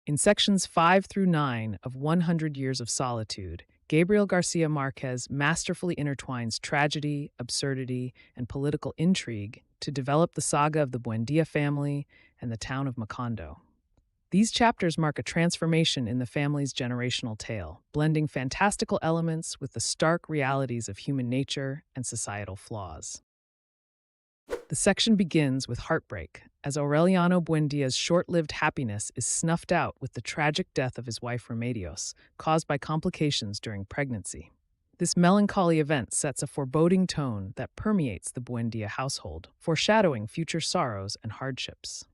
In sections 5 through 9 of 100 Years of Solitude, Gabriel Garcia Marquez masterfully intertwines tragedy, absurdity, and political intrigue to develop the saga of the Buendía family and the town of Macondo. These chapters mark a transformation in the family's generational tale, blending fantastical elements with the stark realities of human nature and societal flaws. The section begins with heartbreak, as Aureliano Buendia's short-lived happiness is snuffed out with the tragic death of his wife Remedios, caused by complications during pregnancy. This melancholy event sets a foreboding tone that permeates the Buendia household, foreshadowing future sorrows and hardships.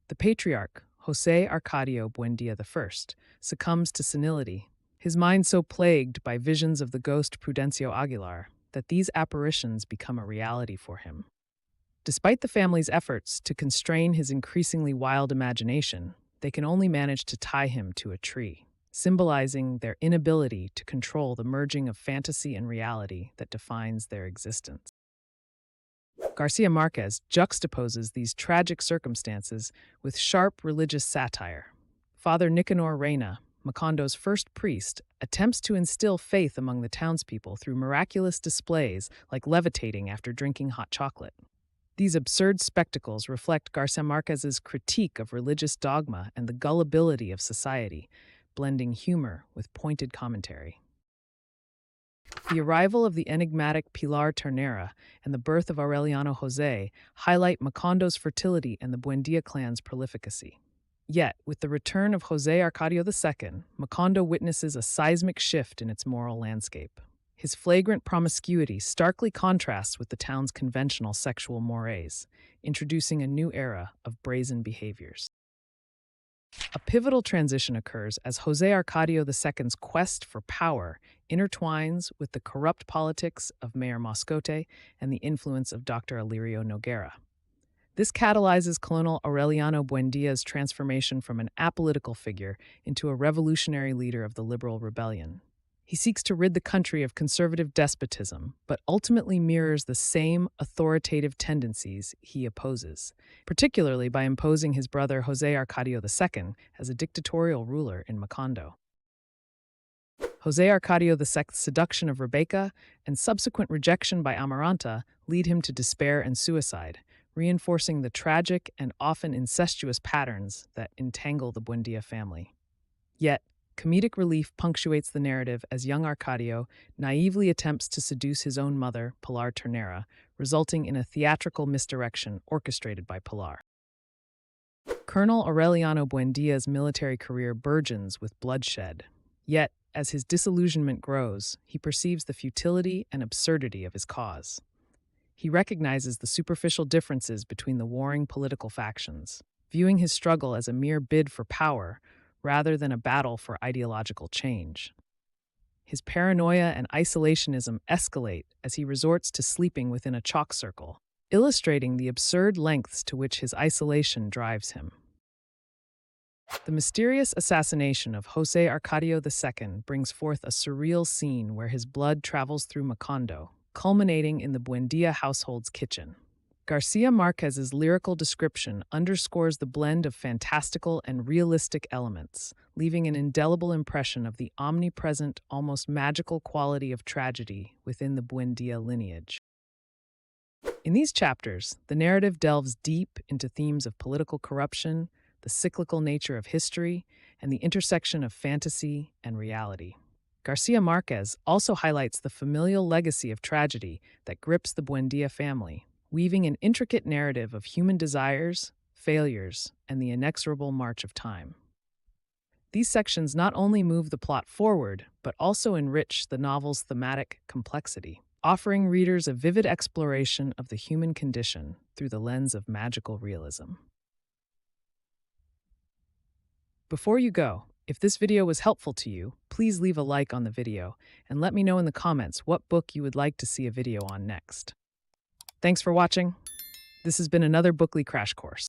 The patriarch, José Arcadio Buendía I, succumbs to senility, his mind so plagued by visions of the ghost Prudencio Aguilar that these apparitions become a reality for him. Despite the family's efforts to constrain his increasingly wild imagination, they can only manage to tie him to a tree, symbolizing their inability to control the merging of fantasy and reality that defines their existence. Garcia Marquez juxtaposes these tragic circumstances with sharp religious satire. Father Nicanor Reyna, Macondo's first priest, attempts to instill faith among the townspeople through miraculous displays like levitating after drinking hot chocolate. These absurd spectacles reflect Garcia Marquez's critique of religious dogma and the gullibility of society, blending humor with pointed commentary. The arrival of the enigmatic Pilar Ternera and the birth of Aureliano José highlight Macondo's fertility and the Buendía clan's prolificacy. Yet, with the return of José Arcadio II, Macondo witnesses a seismic shift in its moral landscape. His flagrant promiscuity starkly contrasts with the town's conventional sexual mores, introducing a new era of brazen behaviors. A pivotal transition occurs as José Arcadio II's quest for power intertwines with the corrupt politics of Mayor Moscote and the influence of Dr. Alirio Noguera. This catalyzes Colonel Aureliano Buendia's transformation from an apolitical figure into a revolutionary leader of the liberal rebellion. He seeks to rid the country of conservative despotism, but ultimately mirrors the same authoritative tendencies he opposes, particularly by imposing his brother José Arcadio II as a dictatorial ruler in Macondo. José Arcadio II's seduction of Rebecca and subsequent rejection by Amaranta lead him to despair and suicide, reinforcing the tragic and often incestuous patterns that entangle the Buendía family. Yet, comedic relief punctuates the narrative as young Arcadio naively attempts to seduce his own mother, Pilar Ternera, resulting in a theatrical misdirection orchestrated by Pilar. Colonel Aureliano Buendia's military career burgeons with bloodshed. Yet, as his disillusionment grows, he perceives the futility and absurdity of his cause. He recognizes the superficial differences between the warring political factions, viewing his struggle as a mere bid for power rather than a battle for ideological change. His paranoia and isolationism escalate as he resorts to sleeping within a chalk circle, illustrating the absurd lengths to which his isolation drives him. The mysterious assassination of José Arcadio II brings forth a surreal scene where his blood travels through Macondo, culminating in the Buendía household's kitchen. Garcia Marquez's lyrical description underscores the blend of fantastical and realistic elements, leaving an indelible impression of the omnipresent, almost magical quality of tragedy within the Buendía lineage. In these chapters, the narrative delves deep into themes of political corruption, the cyclical nature of history, and the intersection of fantasy and reality. Garcia Marquez also highlights the familial legacy of tragedy that grips the Buendía family, weaving an intricate narrative of human desires, failures, and the inexorable march of time. These sections not only move the plot forward, but also enrich the novel's thematic complexity, offering readers a vivid exploration of the human condition through the lens of magical realism. Before you go, if this video was helpful to you, please leave a like on the video and let me know in the comments what book you would like to see a video on next. Thanks for watching. This has been another Bookly Crash Course.